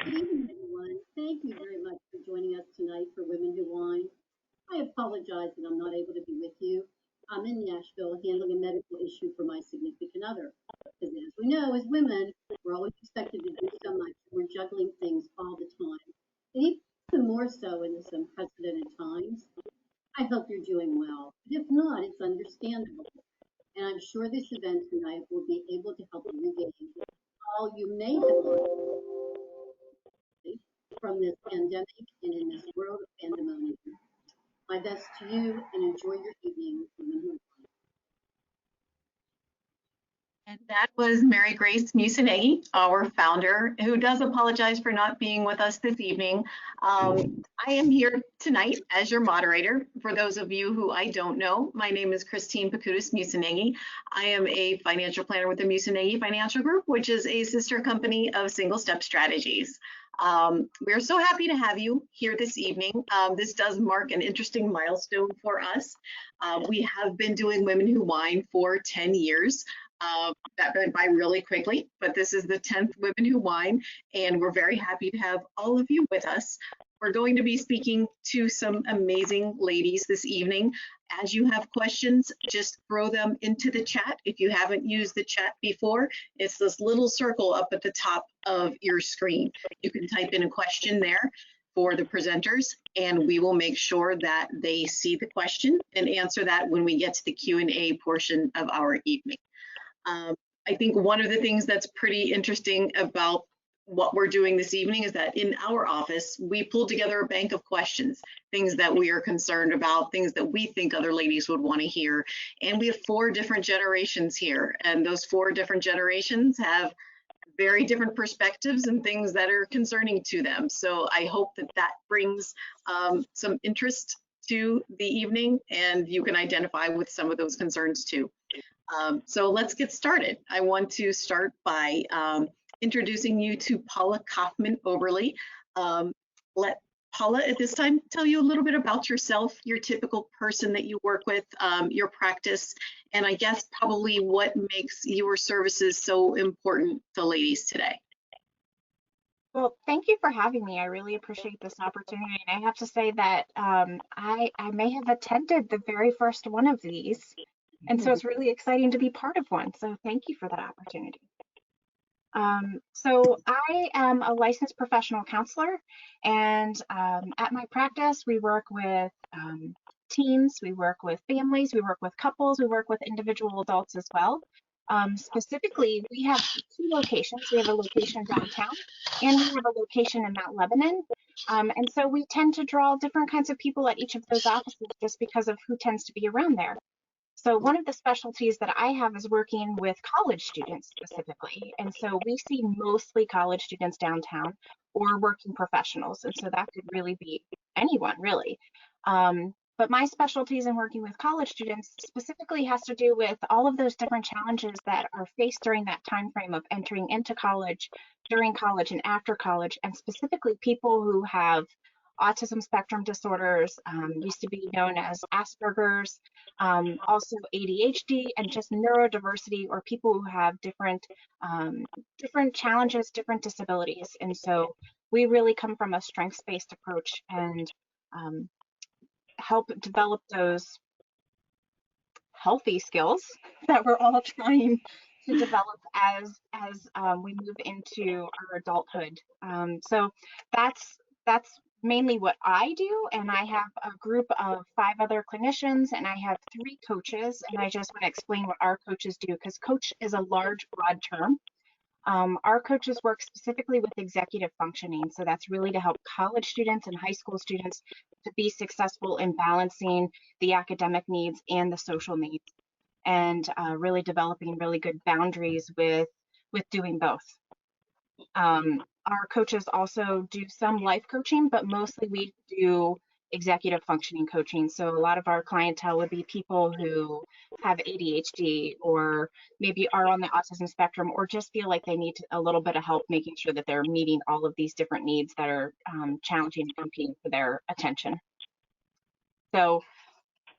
Good evening, everyone. Thank you very much for joining us tonight for Women Who Wine. I apologize that I'm not able to be with you. I'm in Nashville handling a medical issue for my significant other. Because as we know, as women, we're always expected to do so much. We're juggling things all the time. And even more so in this unprecedented times. I hope you're doing well. But if not, it's understandable. And I'm sure this event tonight will be able to help you regain all you may have lost from this pandemic and in this world of pandemonium. My best to you and enjoy your evening. And that was Mary Grace Musanegi, our founder, who does apologize for not being with us this evening. I am here tonight as your moderator. For those of you who I don't know, my name is Christine Pacutis Musanegi. I am a financial planner with the Musanegi Financial Group, which is a sister company of Single Step Strategies. We're so happy to have you here this evening. This does mark an interesting milestone for us. We have been doing Women Who Wine for 10 years. That went by really quickly, but this is the 10th Women Who Wine, and we're very happy to have all of you with us. We're going to be speaking to some amazing ladies this evening. As you have questions, just throw them into the chat. If you haven't used the chat before, it's this little circle up at the top of your screen. You can type in a question there for the presenters, and we will make sure that they see the question and answer that when we get to the Q&A portion of our evening. I think one of the things that's pretty interesting about what we're doing this evening is that in our office, we pulled together a bank of questions, things that we are concerned about, things that we think other ladies would want to hear. And we have 4 different generations here, and those 4 different generations have very different perspectives and things that are concerning to them. So I hope that that brings some interest to the evening, and you can identify with some of those concerns too. So let's get started. I want to start by introducing you to Paula Kaufman-Oberly. Let Paula at this time tell you a little bit about yourself, your typical person that you work with, your practice, and I guess probably what makes your services so important to ladies today. Well, thank you for having me. I really appreciate this opportunity. And I have to say that I may have attended the very first one of these. And so it's really exciting to be part of one. So thank you for that opportunity. So I am a licensed professional counselor, and at my practice, we work with teens, we work with families, we work with couples, we work with individual adults as well. Specifically, we have 2 locations. We have a location downtown, and we have a location in Mount Lebanon. And so we tend to draw different kinds of people at each of those offices just because of who tends to be around there. So one of the specialties that I have is working with college students specifically. And so we see mostly college students downtown or working professionals. And so that could really be anyone, really. But my specialties in working with college students specifically has to do with all of those different challenges that are faced during that time frame of entering into college, during college, and after college, and specifically people who have autism spectrum disorders, used to be known as Asperger's, also ADHD, and just neurodiversity, or people who have different challenges, different disabilities. And so we really come from a strengths-based approach and help develop those healthy skills that we're all trying to develop as we move into our adulthood. So that's mainly what I do, and I have a group of 5 other clinicians, and I have 3 coaches, and I just want to explain what our coaches do, because coach is a large, broad term. Our coaches work specifically with executive functioning, so that's really to help college students and high school students to be successful in balancing the academic needs and the social needs, and really developing really good boundaries with doing both. Our coaches also do some life coaching, but mostly we do executive functioning coaching. So a lot of our clientele would be people who have ADHD or maybe are on the autism spectrum, or just feel like they need a little bit of help making sure that they're meeting all of these different needs that are challenging and competing for their attention. So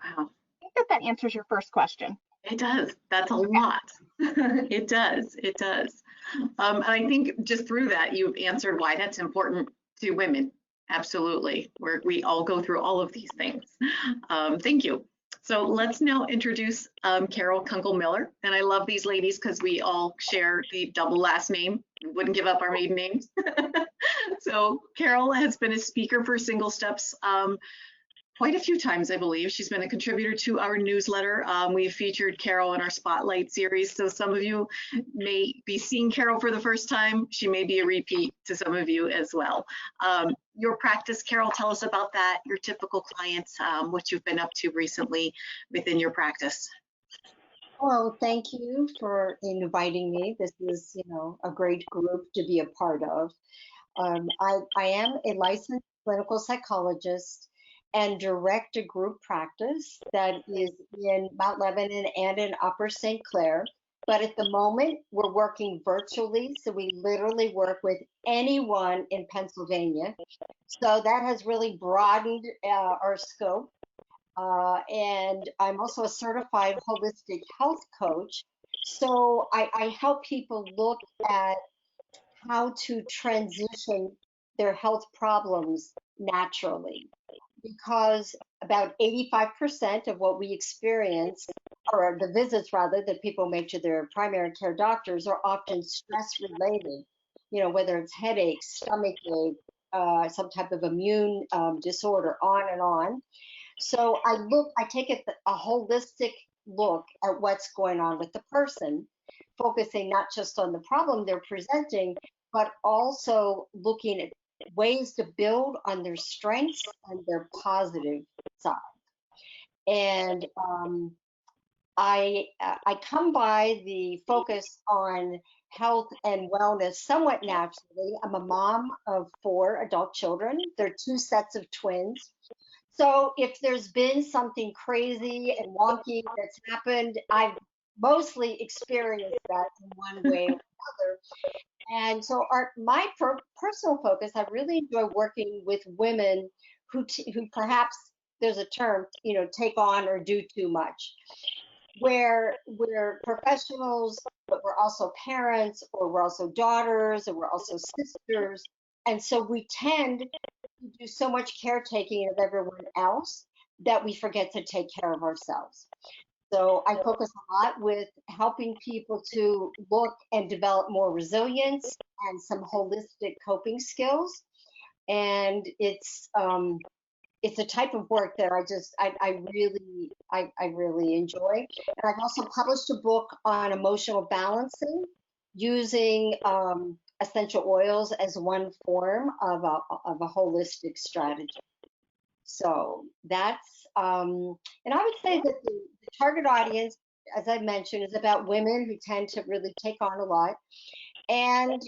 I think that answers your first question. It does. That's a lot. It does. It does. And I think just through that, you've answered why that's important to women. Absolutely. We all go through all of these things. Thank you. So let's now introduce Carol Kunkel-Miller. And I love these ladies because we all share the double last name. We wouldn't give up our maiden names. So Carol has been a speaker for Single Steps quite a few times, I believe. She's been a contributor to our newsletter. We've featured Carol in our Spotlight series, so some of you may be seeing Carol for the first time. She may be a repeat to some of you as well. Your practice, Carol, tell us about that, your typical clients, what you've been up to recently within your practice. Well, thank you for inviting me. This is, a great group to be a part of. I am a licensed clinical psychologist and direct a group practice that is in Mount Lebanon and in Upper St. Clair. But at the moment, we're working virtually, so we literally work with anyone in Pennsylvania. So that has really broadened our scope. And I'm also a certified holistic health coach. So I help people look at how to transition their health problems naturally. Because about 85% of what we experience, or the visits rather, that people make to their primary care doctors are often stress related, whether it's headaches, stomach ache, some type of immune disorder, on and on. So I take a holistic look at what's going on with the person, focusing not just on the problem they're presenting, but also looking at ways to build on their strengths and their positive side. And I come by the focus on health and wellness somewhat naturally. I'm a mom of 4 adult children. They're 2 sets of twins. So if there's been something crazy and wonky that's happened, I've mostly experienced that in one way or another. And so my personal focus, I really enjoy working with women who perhaps, there's a term, take on or do too much, where we're professionals, but we're also parents, or we're also daughters, or we're also sisters. And so we tend to do so much caretaking of everyone else that we forget to take care of ourselves. So I focus a lot with helping people to look and develop more resilience and some holistic coping skills. And it's a type of work that I really enjoy. And I've also published a book on emotional balancing using essential oils as one form of a holistic strategy. So that's, and I would say that the target audience, as I mentioned, is about women who tend to really take on a lot. And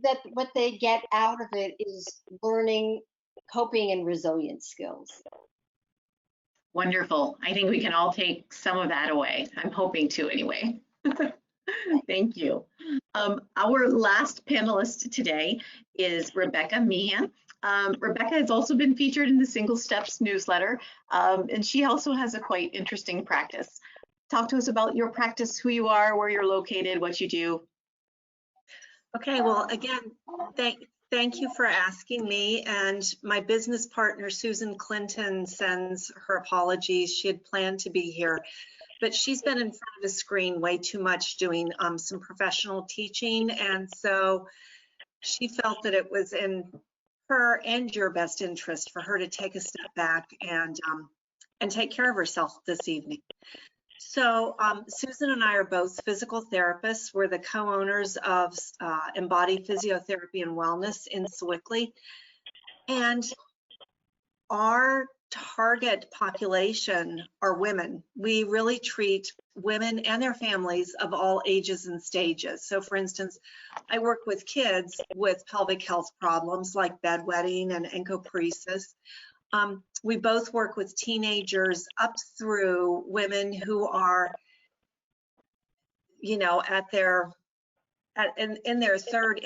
that what they get out of it is learning coping and resilience skills. Wonderful. I think we can all take some of that away. I'm hoping to anyway. Thank you. Our last panelist today is Rebecca Meehan. Rebecca has also been featured in the Single Steps newsletter, and she also has a quite interesting practice. Talk to us about your practice, who you are, where you're located, what you do. Okay, well, again, thank you for asking me. And my business partner, Susan Clinton, sends her apologies. She had planned to be here, but she's been in front of a screen way too much doing some professional teaching. And so she felt that it was in her and your best interest for her to take a step back and take care of herself this evening. So Susan and I are both physical therapists. We're the co-owners of Embodied Physiotherapy and Wellness in Sewickley. And our target population are women. We really treat women and their families of all ages and stages. So for instance, I work with kids with pelvic health problems like bedwetting and encopresis. We both work with teenagers up through women who are, at their in their third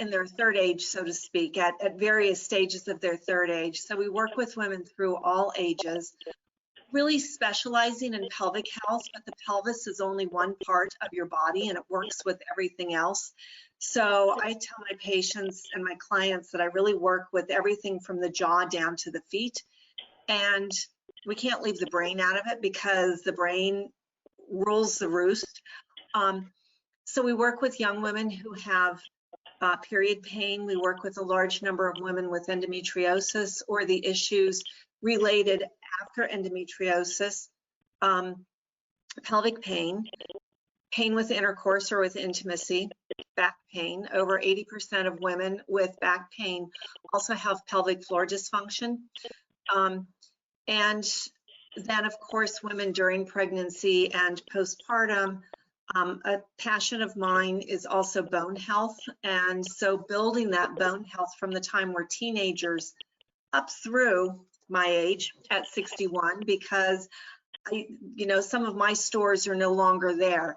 age, so to speak, at various stages of their third age. So we work with women through all ages. really specializing in pelvic health, but the pelvis is only one part of your body and it works with everything else. So I tell my patients and my clients that I really work with everything from the jaw down to the feet. And we can't leave the brain out of it because the brain rules the roost. So we work with young women who have period pain. We work with a large number of women with endometriosis or the issues related after endometriosis, pelvic pain, pain with intercourse or with intimacy, back pain. Over 80% of women with back pain also have pelvic floor dysfunction. And then, of course, women during pregnancy and postpartum. A passion of mine is also bone health. And so building that bone health from the time we're teenagers up through my age at 61, because some of my stores are no longer there.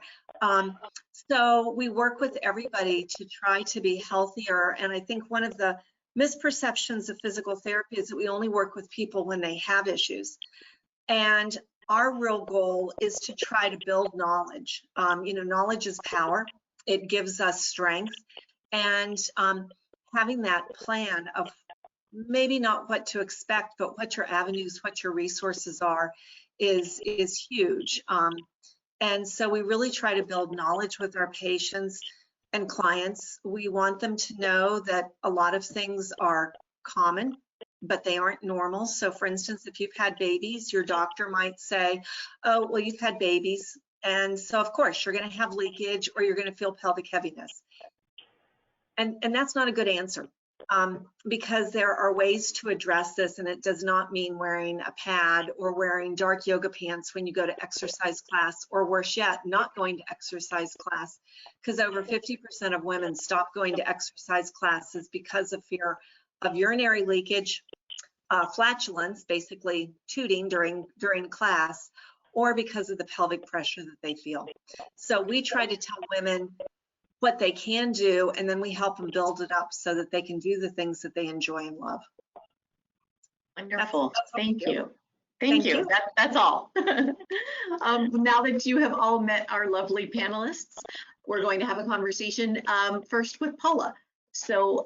So we work with everybody to try to be healthier. And I think one of the misperceptions of physical therapy is that we only work with people when they have issues. And our real goal is to try to build knowledge. Knowledge is power. It gives us strength. And having that plan of maybe not what to expect, but what your avenues, what your resources are, is huge. And so we really try to build knowledge with our patients and clients. We want them to know that a lot of things are common, but they aren't normal. So for instance, if you've had babies, your doctor might say, oh, well, you've had babies. And so of course you're going to have leakage or you're going to feel pelvic heaviness. And that's not a good answer. Because there are ways to address this, and it does not mean wearing a pad or wearing dark yoga pants when you go to exercise class, or worse yet, not going to exercise class, because over 50% of women stop going to exercise classes because of fear of urinary leakage, flatulence, basically tooting during class, or because of the pelvic pressure that they feel. So we try to tell women what they can do, and then we help them build it up so that they can do the things that they enjoy and love. Wonderful. That's Thank you. Thank Thank you. you. That's all. Now that you have all met our lovely panelists, we're going to have a conversation first with Paula. So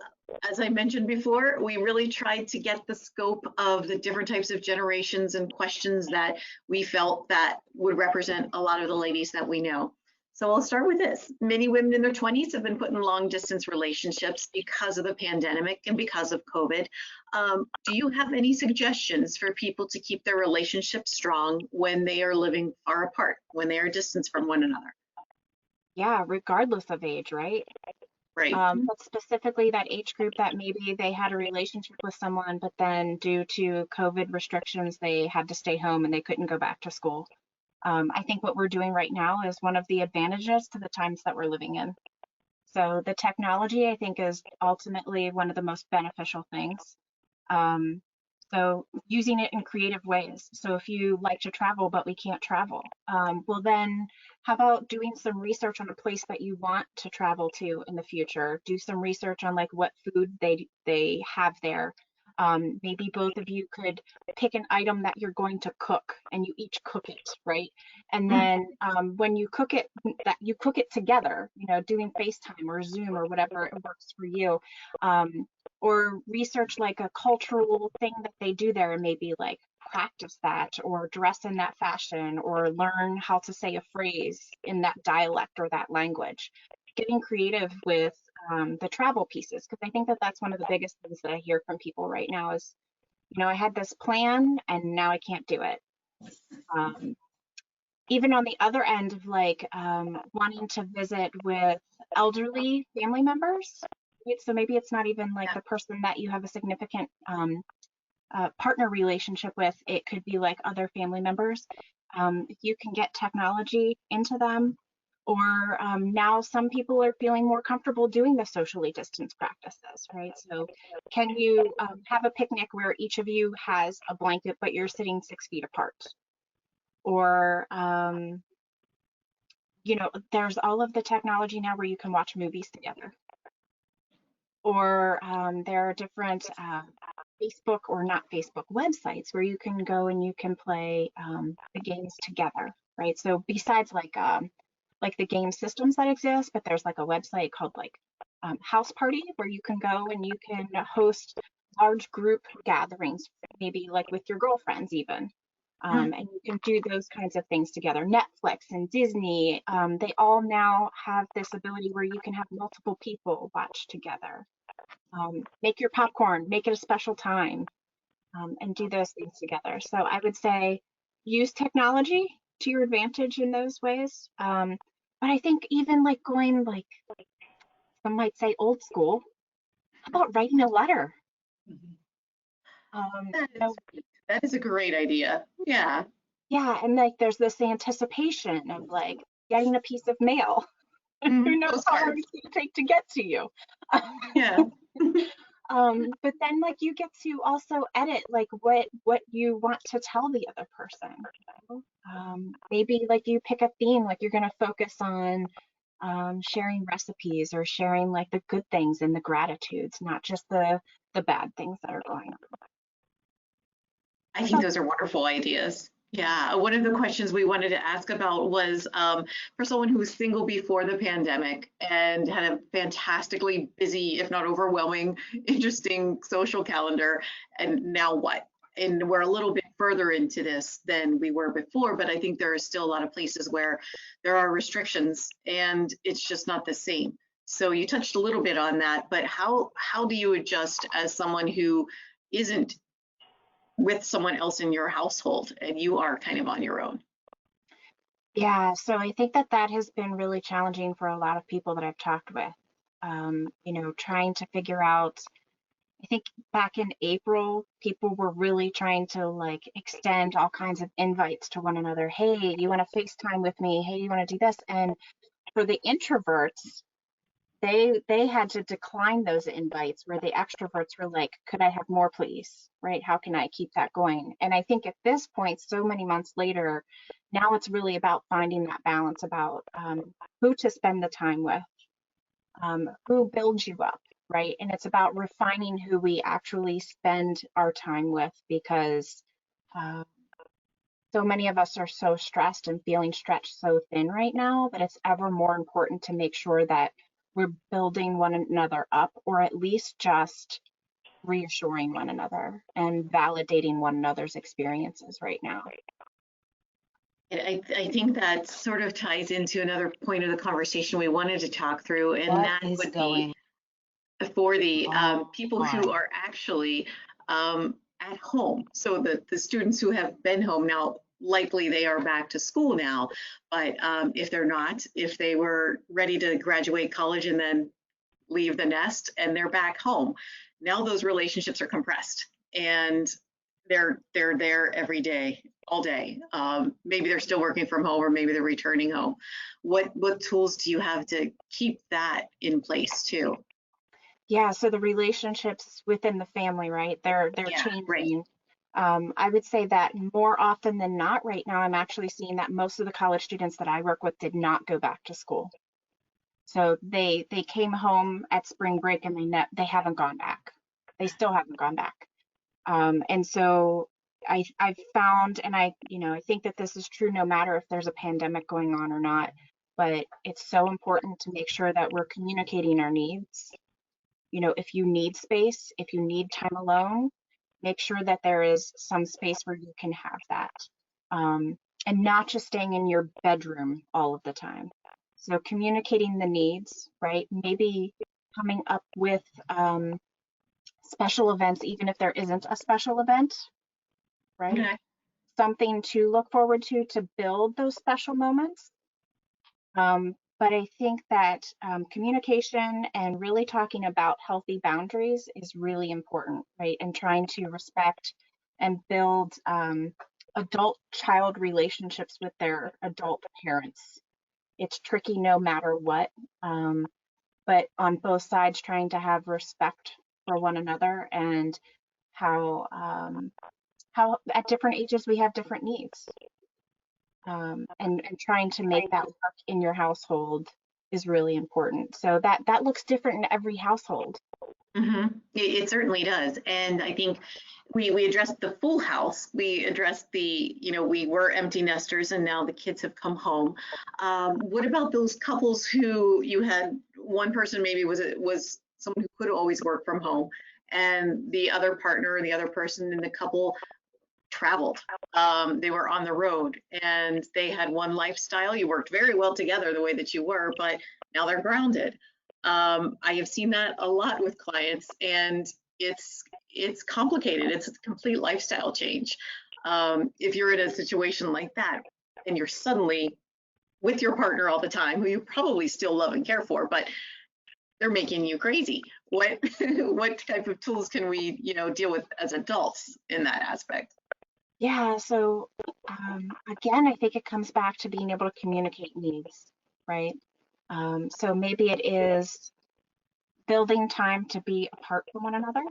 as I mentioned before, we really tried to get the scope of the different types of generations and questions that we felt that would represent a lot of the ladies that we know. So I'll start with this. Many women in their 20s have been put in long distance relationships because of the pandemic and because of COVID. Do you have any suggestions for people to keep their relationships strong when they are living far apart, when they are distant from one another? Yeah, regardless of age, right? Right. But specifically that age group that maybe they had a relationship with someone, but then due to COVID restrictions, they had to stay home and they couldn't go back to school. I think what we're doing right now is one of the advantages to the times that we're living in. So the technology, I think, is ultimately one of the most beneficial things. So using it in creative ways. So if you like to travel, but we can't travel, well then how about doing some research on a place that you want to travel to in the future? Do some research on like what food they have there. Maybe both of you could pick an item that you're going to cook and you each cook it, right? And then when you cook it, that you cook it together, doing FaceTime or Zoom or whatever it works for you. Or research like a cultural thing that they do there and maybe like practice that or dress in that fashion or learn how to say a phrase in that dialect or that language. Getting creative with the travel pieces, because I think that that's one of the biggest things that I hear from people right now is, I had this plan and now I can't do it. Even on the other end of like wanting to visit with elderly family members. So maybe it's not even like the person that you have a significant partner relationship with. It could be like other family members. If you can get technology into them, or now some people are feeling more comfortable doing the socially distanced practices, right? So can you have a picnic where each of you has a blanket, but you're sitting 6 feet apart? Or, there's all of the technology now where you can watch movies together. Or there are different Facebook or not Facebook websites where you can go and you can play the games together, right? So besides like the game systems that exist, but there's like a website called like House Party where you can go and you can host large group gatherings, maybe like with your girlfriends even. And you can do those kinds of things together. Netflix and Disney, they all now have this ability where you can have multiple people watch together. Make your popcorn, make it a special time, and do those things together. So I would say use technology to your advantage in those ways. But I think even like going like some might say old school, how about writing a letter? That You know, is, that is a great idea. Yeah. yeah, and like there's this anticipation of like getting a piece of mail. Who knows how long Postcards. it's going to take to get to you? Yeah. But then like you get to also edit like what you want to tell the other person. Maybe like you pick a theme, like you're going to focus on sharing recipes or sharing like the good things and the gratitudes, not just the bad things that are going on. I think those are wonderful ideas. Yeah, one of the questions we wanted to ask about was for someone who was single before the pandemic and had a fantastically busy, if not overwhelming, interesting social calendar, and now what? And we're a little bit further into this than we were before, but I think there are still a lot of places where there are restrictions and it's just not the same. So you touched a little bit on that, but how do you adjust as someone who isn't with someone else in your household and you are kind of on your own? Yeah, so I think that that has been really challenging for a lot of people that I've talked with. You know, trying to figure out, I think back in April, people were really trying to like extend all kinds of invites to one another. Hey, you want to FaceTime with me? Hey, you want to do this? And for the introverts, they had to decline those invites where the extroverts were like, could I have more please? Right? How can I keep that going? And I think at this point, so many months later, now it's really about finding that balance about who to spend the time with, who builds you up, right? And it's about refining who we actually spend our time with because uh, so many of us are so stressed and feeling stretched so thin right now that it's ever more important to make sure that we're building one another up or at least just reassuring one another and validating one another's experiences right now. I think that sort of ties into another point of the conversation we wanted to talk through, and What that is would going be for the on? people who are actually at home. So the students who have been home now, likely they are back to school now, but if they're not, if they were ready to graduate college and then leave the nest and they're back home, now those relationships are compressed and they're there every day, all day. Maybe they're still working from home or maybe they're returning home. What tools do you have to keep that in place too? Yeah, so the relationships within the family, right? They're Yeah, right. changing. I would say that more often than not, right now, I'm actually seeing that most of the college students that I work with did not go back to school. So they came home at spring break and they haven't gone back. They still haven't gone back. And so I've found, and I think that this is true no matter if there's a pandemic going on or not, but it's so important to make sure that we're communicating our needs. You know, if you need space, if you need time alone, make sure that there is some space where you can have that. And not just staying in your bedroom all of the time. So communicating the needs, right? Maybe coming up with special events, even if there isn't a special event, right? Okay. Something to look forward to build those special moments. But I think that communication and really talking about healthy boundaries is really important, right? And trying to respect and build adult-child relationships with their adult parents. It's tricky no matter what, but on both sides, trying to have respect for one another and how at different ages we have different needs. And trying to make that work in your household is really important. So that looks different in every household. It certainly does. And I think we addressed the full house. We addressed the, we were empty nesters and now the kids have come home. What about those couples who you had one person maybe was someone who could always work from home and the other partner or the other person in the couple traveled. They were on the road and they had one lifestyle. You worked very well together the way that you were, but now they're grounded. I have seen that a lot with clients, and it's complicated. It's a complete lifestyle change. If you're in a situation like that and you're suddenly with your partner all the time, who you probably still love and care for, but they're making you crazy. What what type of tools can we, deal with as adults in that aspect? Yeah, so again, I think it comes back to being able to communicate needs, right? So maybe it is building time to be apart from one another.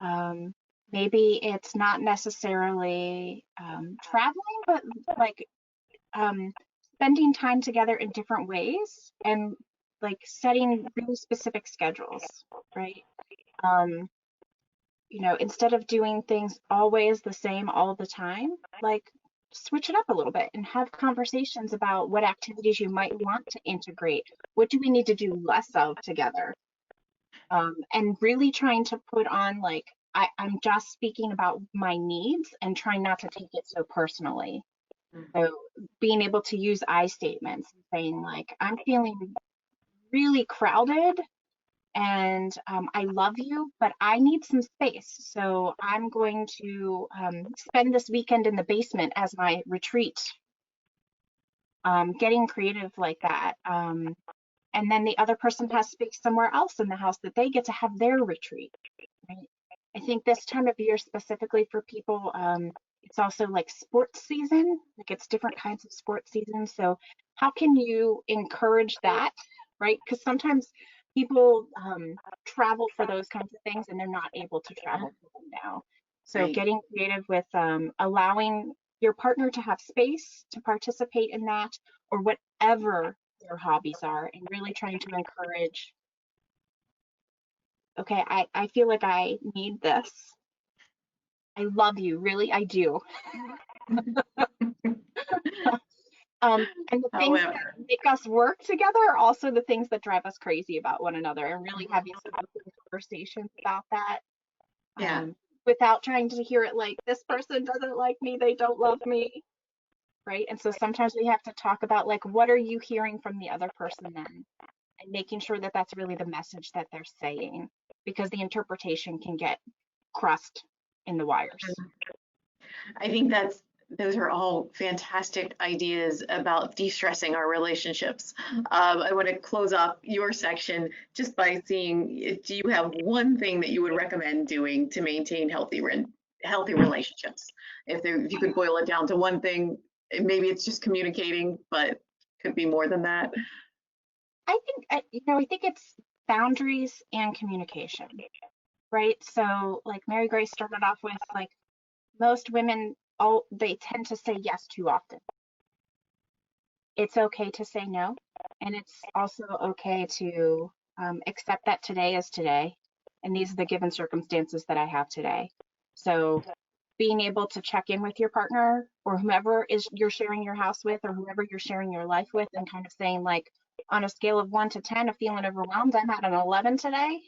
Mm. Maybe it's not necessarily traveling, but like spending time together in different ways and like setting really specific schedules, right? Instead of doing things always the same all the time, like switch it up a little bit and have conversations about what activities you might want to integrate. What do we need to do less of together? And really trying to put on like, I'm just speaking about my needs and trying not to take it so personally. So being able to use I statements and saying like, I'm feeling really crowded and I love you, but I need some space. So I'm going to spend this weekend in the basement as my retreat. Getting creative like that. And then the other person has space somewhere else in the house that they get to have their retreat. Right? I think this time of year specifically for people, it's also like sports season, like it's different kinds of sports seasons. So how can you encourage that, right? Because sometimes people travel for those kinds of things and they're not able to travel for them now. So Right. getting creative with allowing your partner to have space to participate in that or whatever their hobbies are and really trying to encourage, okay, I feel like I need this. I love you, really, I do. And the things that However, make us work together are also the things that drive us crazy about one another and really having some open conversations about that. yeah. Without trying to hear it like, this person doesn't like me, they don't love me, right? And so sometimes we have to talk about like, what are you hearing from the other person then? And making sure that that's really the message that they're saying, because the interpretation can get crossed in the wires. I think those are all fantastic ideas about de-stressing our relationships. I want to close off your section just by seeing, do you have one thing that you would recommend doing to maintain healthy relationships? If you could boil it down to one thing, maybe it's just communicating, but could be more than that. I think it's boundaries and communication, right? So like Mary Grace started off with like most women, they tend to say yes too often. It's okay to say no, and it's also okay to accept that today is today, and these are the given circumstances that I have today. So being able to check in with your partner or whomever is you're sharing your house with or whoever you're sharing your life with and kind of saying like on a scale of 1 to 10 of feeling overwhelmed, I'm at an 11 today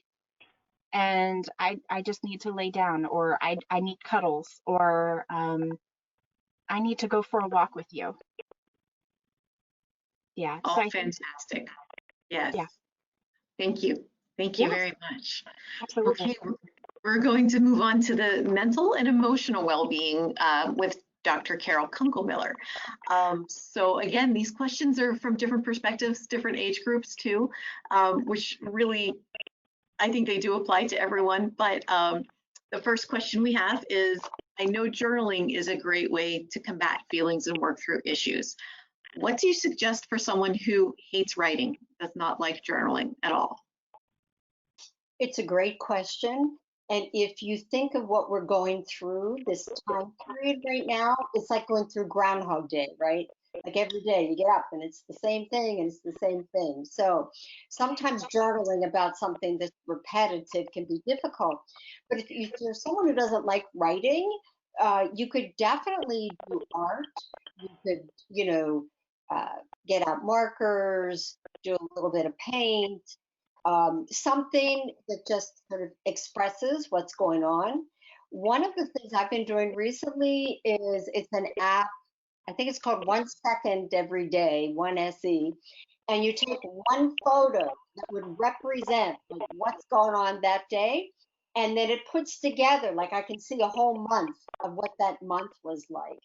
and I just need to lay down or I need cuddles or I need to go for a walk with you. Yeah. All So I think, fantastic. Yes. yeah. Thank you. Thank you Yes, very much. absolutely. Okay, we're going to move on to the mental and emotional well-being with Dr. Carol Kunkelmiller. So again, these questions are from different perspectives, different age groups too, which really, I think they do apply to everyone. But the first question we have is, I know journaling is a great way to combat feelings and work through issues. What do you suggest for someone who hates writing, does not like journaling at all? It's a great question. And if you think of what we're going through this time period right now, it's like going through Groundhog Day, right? Like every day you get up and it's the same thing and it's the same thing. So sometimes journaling about something that's repetitive can be difficult. But if you're someone who doesn't like writing, you could definitely do art. You could, get out markers, do a little bit of paint, something that just sort of expresses what's going on. One of the things I've been doing recently is it's an app. I think it's called 1 Second Every Day, 1SE, and you take one photo that would represent like what's going on that day, and then it puts together, like I can see a whole month of what that month was like.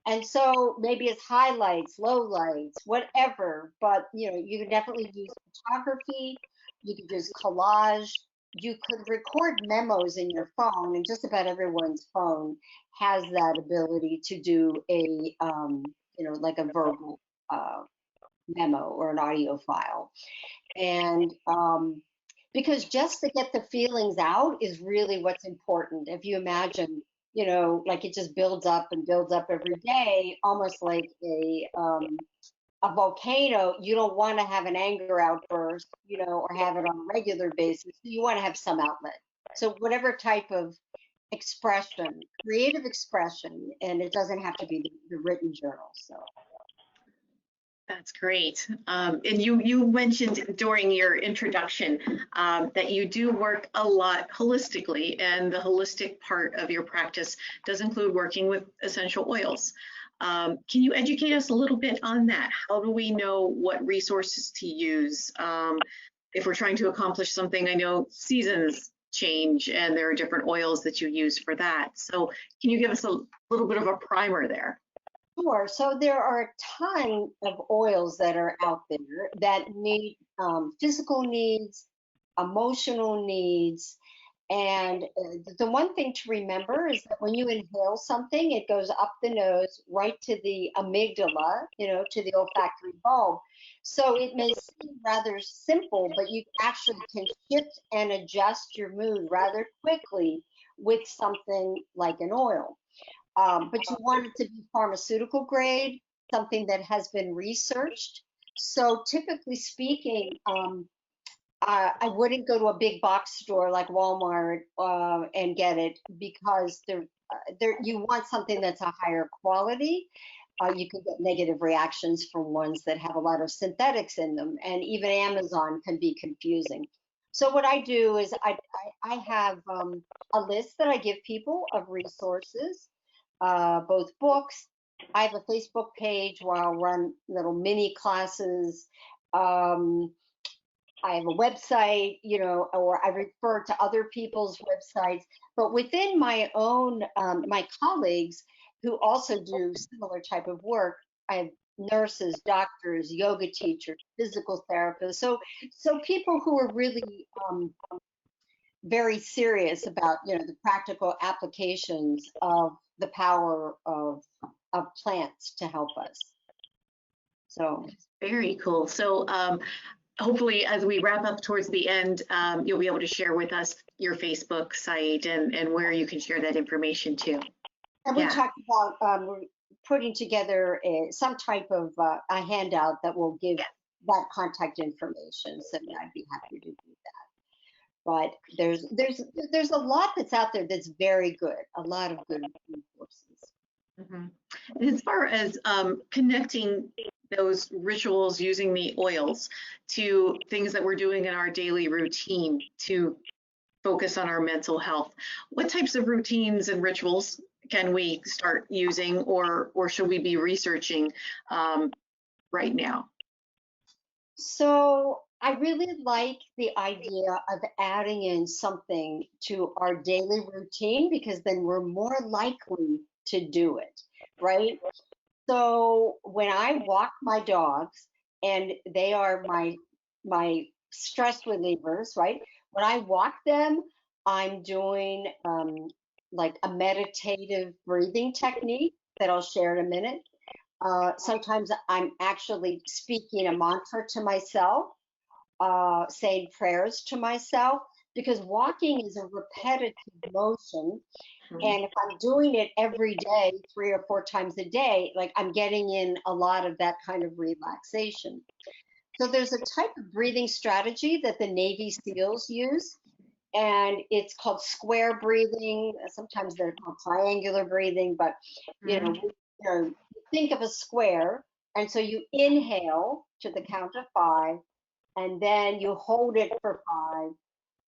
And so maybe it's highlights, lowlights, whatever, but you can definitely use photography, you could use collage, you could record memos in your phone, and just about everyone's phone has that ability to do a, like a verbal memo or an audio file. And because just to get the feelings out is really what's important. If you imagine, like it just builds up and builds up every day, almost like a volcano. You don't want to have an anger outburst, or have it on a regular basis. You want to have some outlet. So whatever type of expression, creative expression, and it doesn't have to be the written journal. So. That's great. And you mentioned during your introduction that you do work a lot holistically, and the holistic part of your practice does include working with essential oils. Can you educate us a little bit on that? How do we know what resources to use if we're trying to accomplish something? I know seasons change and there are different oils that you use for that. So can you give us a little bit of a primer there? Sure. So there are a ton of oils that are out there that meet physical needs, emotional needs. And the one thing to remember is that when you inhale something, it goes up the nose right to the amygdala, to the olfactory bulb. So it may seem rather simple, but you actually can shift and adjust your mood rather quickly with something like an oil. But you want it to be pharmaceutical grade, something that has been researched. So typically speaking, I wouldn't go to a big box store like Walmart and get it, because you want something that's a higher quality. You can get negative reactions from ones that have a lot of synthetics in them, and even Amazon can be confusing. So what I do is I have a list that I give people of resources, both books. I have a Facebook page where I'll run little mini classes. I have a website, or I refer to other people's websites. But within my own, my colleagues who also do similar type of work, I have nurses, doctors, yoga teachers, physical therapists. So people who are really very serious about, the practical applications of the power of plants to help us. So very cool. So hopefully, as we wrap up towards the end, you'll be able to share with us your Facebook site and where you can share that information too. And we talked about we're putting together some type of a handout that will give that contact information. So I'd be happy to do that. But there's a lot that's out there that's very good, a lot of good resources. Mm-hmm. As far as connecting those rituals using the oils to things that we're doing in our daily routine to focus on our mental health, what types of routines and rituals can we start using, or should we be researching right now? So I really like the idea of adding in something to our daily routine, because then we're more likely to do it, right? So when I walk my dogs, and they are my stress relievers, right? When I walk them, I'm doing like a meditative breathing technique that I'll share in a minute. Sometimes I'm actually speaking a mantra to myself, saying prayers to myself. because walking is a repetitive motion. And if I'm doing it every day, 3 or 4 times a day, like I'm getting in a lot of that kind of relaxation. So there's a type of breathing strategy that the Navy SEALs use, and it's called square breathing. Sometimes they're called triangular breathing, but you think of a square, and so you inhale to the count of 5, and then you hold it for 5,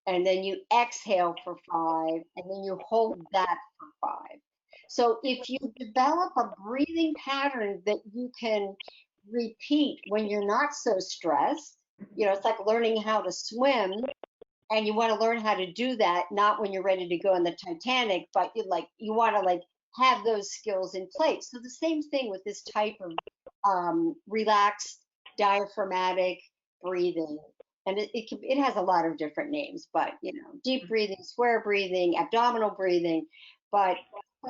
and then you exhale for 5, and then you hold that for 5. So if you develop a breathing pattern that you can repeat when you're not so stressed, it's like learning how to swim, and you want to learn how to do that not when you're ready to go in the Titanic, but you want to have those skills in place. So the same thing with this type of relaxed diaphragmatic breathing. And it has a lot of different names, but deep breathing, square breathing, abdominal breathing, but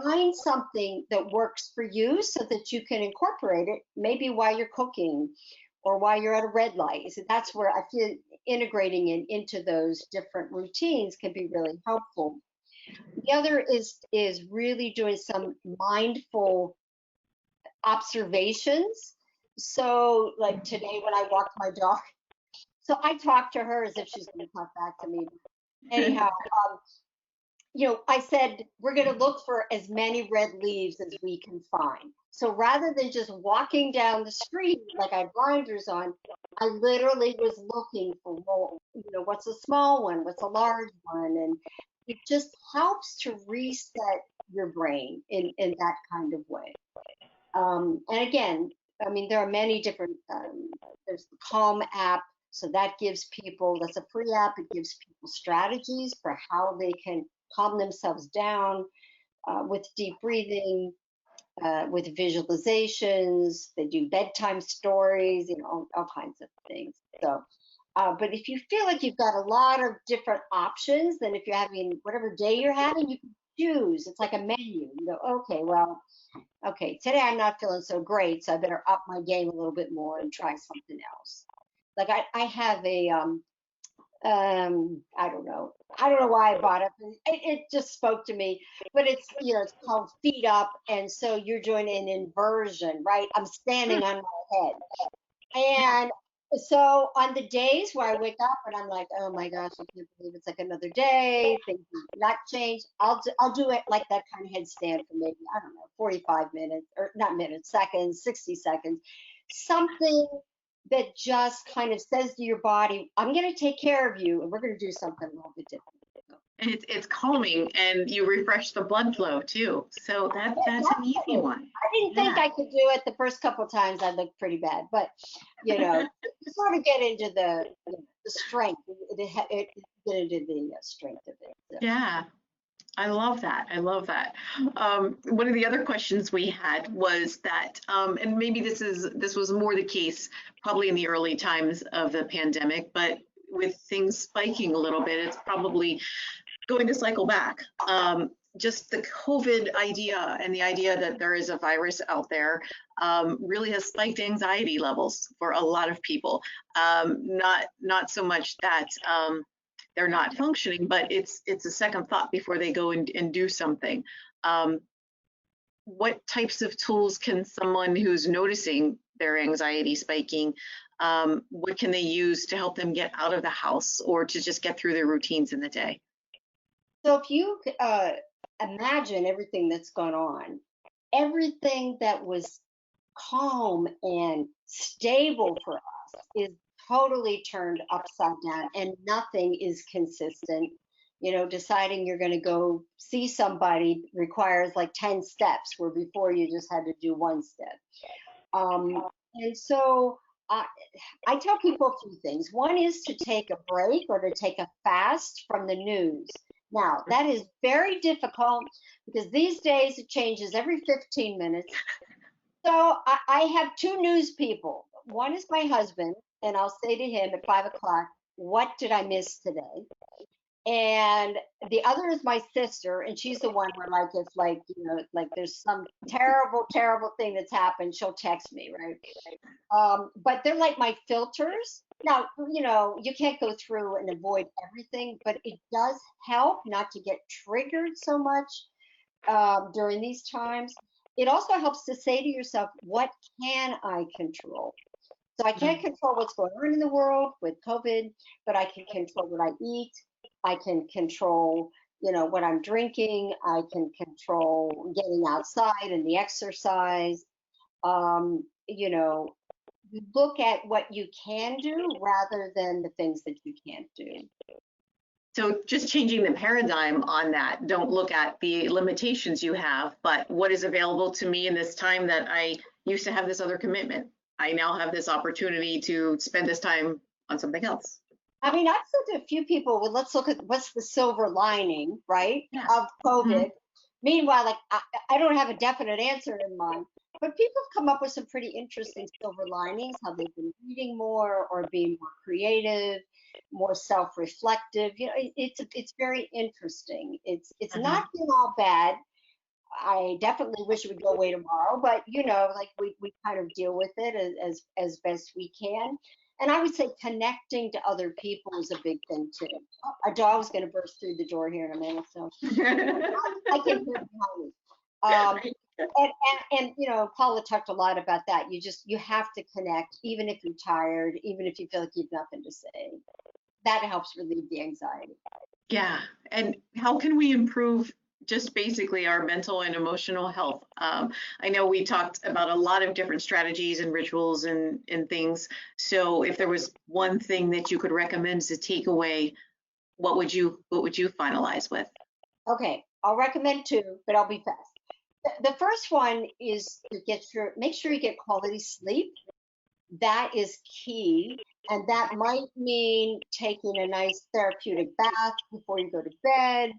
find something that works for you so that you can incorporate it maybe while you're cooking or while you're at a red light. So that's where I feel integrating it into those different routines can be really helpful. The other is really doing some mindful observations. So like today when I walked my dog, so I talked to her as if she's going to talk back to me. Anyhow, I said, we're going to look for as many red leaves as we can find. So rather than just walking down the street like I had blinders on, I literally was looking for, what's a small one, what's a large one. And it just helps to reset your brain in that kind of way. And again, I mean, there are many different, there's the Calm app. So that gives people, that's a free app. It gives people strategies for how they can calm themselves down with deep breathing, with visualizations. They do bedtime stories, all kinds of things. So, but if you feel like you've got a lot of different options, then if you're having whatever day you're having, you can choose. It's like a menu. You go, okay, today I'm not feeling so great, so I better up my game a little bit more and try something else. Like I have a I don't know why I bought it. It just spoke to me, but it's it's called Feet Up, and so you're doing an inversion, right? I'm standing on my head, and so on the days where I wake up and I'm like, oh my gosh, I can't believe it's like another day, things have not changed. I'll do it like that kind of headstand for maybe, I don't know, 45 minutes, or not minutes, seconds, 60 seconds, something that just kind of says to your body, I'm going to take care of you, and we're going to do something a little bit different. And it's calming, and you refresh the blood flow too. So that's an easy one. I didn't think I could do it the first couple of times. I looked pretty bad, but you sort of get into the strength. It get into the strength of it. So. Yeah. I love that. I love that. One of the other questions we had was that, and maybe this was more the case probably in the early times of the pandemic, but with things spiking a little bit, it's probably going to cycle back. Just the COVID idea and the idea that there is a virus out there really has spiked anxiety levels for a lot of people. Not so much that they're not functioning, but it's a second thought before they go and do something. What types of tools can someone who's noticing their anxiety spiking, what can they use to help them get out of the house or to just get through their routines in the day? So if you imagine everything that's gone on, everything that was calm and stable for us is totally turned upside down, and nothing is consistent. Deciding you're going to go see somebody requires like 10 steps, where before you just had to do one step. And so I tell people a few things. One is to take a break or to take a fast from the news. Now, that is very difficult because these days it changes every 15 minutes. So I have two news people. One is my husband, and I'll say to him at 5 o'clock, what did I miss today? And the other is my sister, and she's the one where like if like like there's some terrible thing that's happened, she'll text me, right? But they're like my filters. Now, you can't go through and avoid everything, but it does help not to get triggered so much during these times. It also helps to say to yourself, what can I control? So I can't control what's going on in the world with COVID, but I can control what I eat. I can control, what I'm drinking. I can control getting outside and the exercise. You look at what you can do rather than the things that you can't do. So just changing the paradigm on that, don't look at the limitations you have, but what is available to me in this time that I used to have this other commitment. I now have this opportunity to spend this time on something else. I mean, I've said to a few people, well, let's look at what's the silver lining, right, of COVID. Meanwhile, like I don't have a definite answer in mind, but people have come up with some pretty interesting silver linings, how they've been reading more or being more creative, more self-reflective. It's very interesting. It's not been all bad. I definitely wish it would go away tomorrow, but like we kind of deal with it as best we can. And I would say connecting to other people is a big thing too. Oh, our dog's going to burst through the door here in a minute, so I can hear behind me. And Paula talked a lot about that. You have to connect, even if you're tired, even if you feel like you have nothing to say. That helps relieve the anxiety. Yeah, and how can we improve just basically our mental and emotional health? I know we talked about a lot of different strategies and rituals and things. So if there was one thing that you could recommend to take away, what would you finalize with? Okay, I'll recommend two, but I'll be fast. The first one is to make sure you get quality sleep. That is key. And that might mean taking a nice therapeutic bath before you go to bed.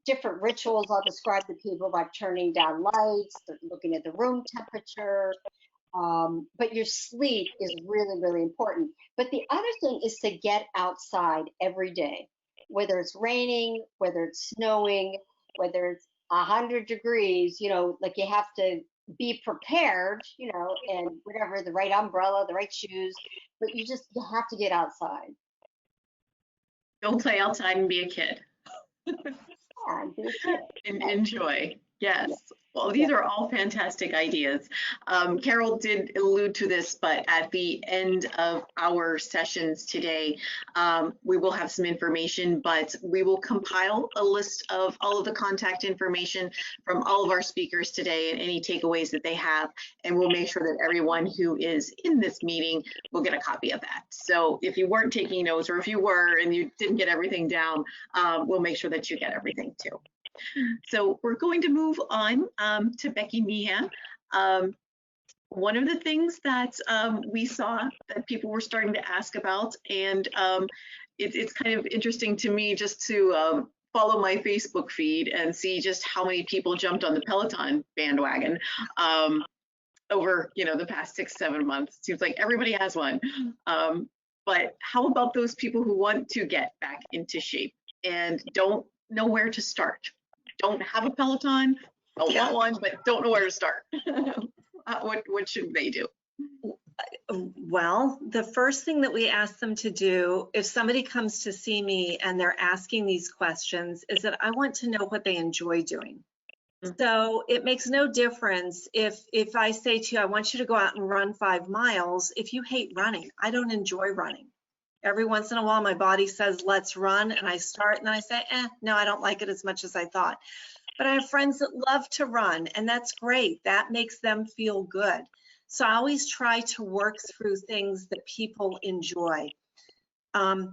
Different rituals I'll describe to people, like turning down lights, looking at the room temperature. But your sleep is really, really important. But the other thing is to get outside every day, whether it's raining, whether it's snowing, whether it's 100 degrees, like you have to be prepared, and whatever, the right umbrella, the right shoes, but you have to get outside. Don't play outside and be a kid. Yeah, be a kid. And enjoy. Yes. Well, these are all fantastic ideas. Carol did allude to this, but at the end of our sessions today, we will have some information, but we will compile a list of all of the contact information from all of our speakers today and any takeaways that they have, and we'll make sure that everyone who is in this meeting will get a copy of that. So if you weren't taking notes, or if you were and you didn't get everything down, we'll make sure that you get everything too. So we're going to move on to Becky Meehan. One of the things that we saw that people were starting to ask about, and it's kind of interesting to me just to follow my Facebook feed and see just how many people jumped on the Peloton bandwagon over the past 6-7 months. It seems like everybody has one. But how about those people who want to get back into shape and don't know where to start? Don't have a Peloton, don't want one, but don't know where to start. What should they do? Well, the first thing that we ask them to do, if somebody comes to see me and they're asking these questions, is that I want to know what they enjoy doing. So it makes no difference if I say to you, I want you to go out and run 5 miles. If you hate running, I don't enjoy running. Every once in a while, my body says, let's run, and I start, and then I say, no, I don't like it as much as I thought. But I have friends that love to run, and that's great. That makes them feel good. So I always try to work through things that people enjoy. And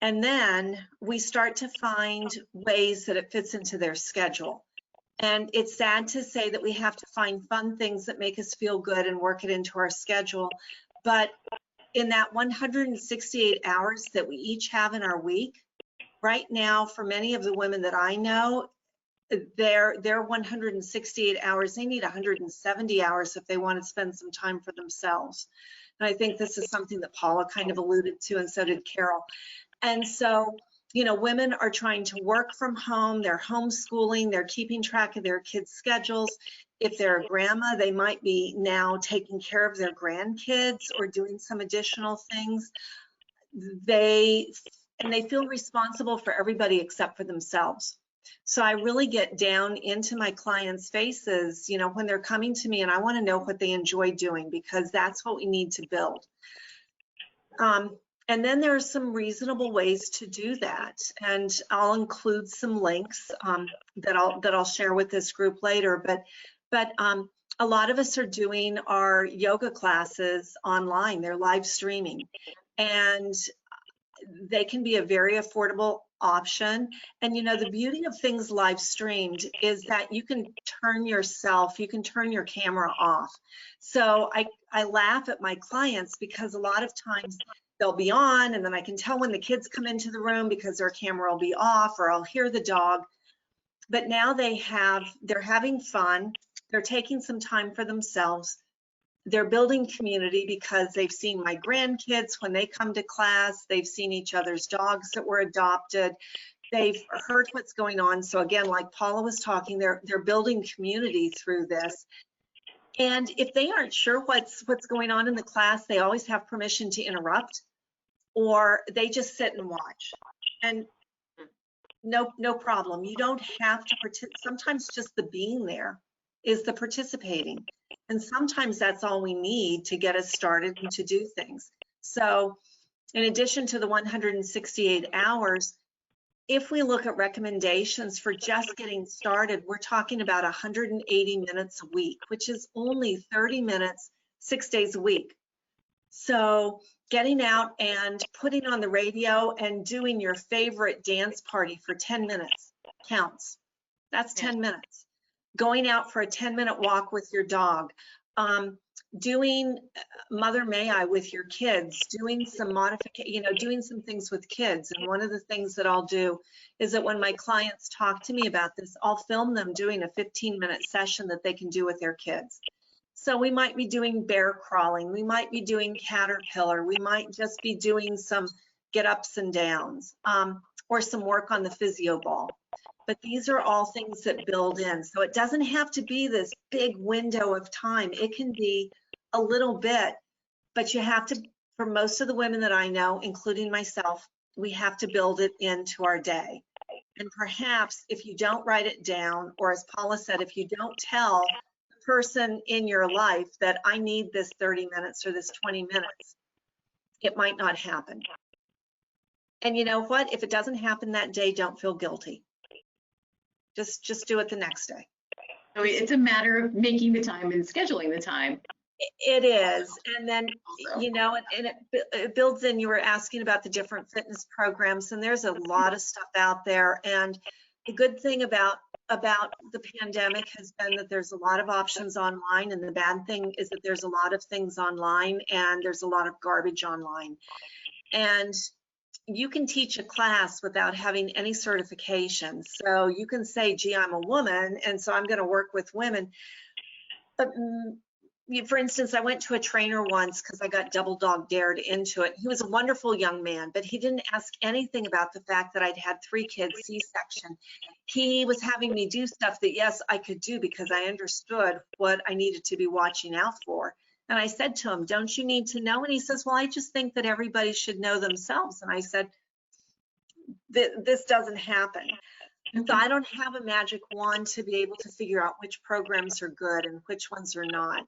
then we start to find ways that it fits into their schedule. And it's sad to say that we have to find fun things that make us feel good and work it into our schedule. But in that 168 hours that we each have in our week, right now, for many of the women that I know, their 168 hours, they need 170 hours if they want to spend some time for themselves. And I think this is something that Paula kind of alluded to, and so did Carol. And so you know, women are trying to work from home, they're homeschooling, they're keeping track of their kids' schedules. If they're a grandma, they might be now taking care of their grandkids or doing some additional things. They feel responsible for everybody except for themselves. So I really get down into my clients' faces, you know, when they're coming to me, and I want to know what they enjoy doing, because that's what we need to build. And then there are some reasonable ways to do that, and I'll include some links that I'll share with this group later. But a lot of us are doing our yoga classes online. They're live streaming, and they can be a very affordable option. And you know, the beauty of things live streamed is that you can turn your camera off. So I laugh at my clients because a lot of times they'll be on, and then I can tell when the kids come into the room because their camera will be off, or I'll hear the dog. But now they're having fun, they're taking some time for themselves. They're building community because they've seen my grandkids when they come to class, they've seen each other's dogs that were adopted, they've heard what's going on. So again, like Paula was talking, they're building community through this. And if they aren't sure what's going on in the class, they always have permission to interrupt, or they just sit and watch. And no problem. You don't have to participate. Sometimes just the being there is the participating. And sometimes that's all we need to get us started and to do things. So in addition to the 168 hours, if we look at recommendations for just getting started, we're talking about 180 minutes a week, which is only 30 minutes, 6 days a week. So getting out and putting on the radio and doing your favorite dance party for 10 minutes counts. That's 10 minutes. Going out for a 10-minute walk with your dog, doing Mother May I with your kids, doing some modification, you know, doing some things with kids. And one of the things that I'll do is that when my clients talk to me about this, I'll film them doing a 15-minute session that they can do with their kids. So we might be doing bear crawling, we might be doing caterpillar, we might just be doing some get ups and downs, or some work on the physio ball. But these are all things that build in. So it doesn't have to be this big window of time. It can be a little bit, but you have to, for most of the women that I know, including myself, we have to build it into our day. And perhaps if you don't write it down, or as Paula said, if you don't tell the person in your life that I need this 30 minutes or this 20 minutes, it might not happen. And you know what? If it doesn't happen that day, don't feel guilty. Just do it the next day. So it's a matter of making the time and scheduling the time. It is. And then, you know, and it builds in, you were asking about the different fitness programs, and there's a lot of stuff out there. And the good thing about the pandemic has been that there's a lot of options online, and the bad thing is that there's a lot of things online and there's a lot of garbage online. And you can teach a class without having any certification. So you can say, gee, I'm a woman, and so I'm going to work with women. But for instance, I went to a trainer once because I got double dog dared into it. He was a wonderful young man, but he didn't ask anything about the fact that I'd had 3 kids C-section. He was having me do stuff that, yes, I could do because I understood what I needed to be watching out for. And I said to him, don't you need to know? And he says, well, I just think that everybody should know themselves. And I said, this doesn't happen. And so I don't have a magic wand to be able to figure out which programs are good and which ones are not.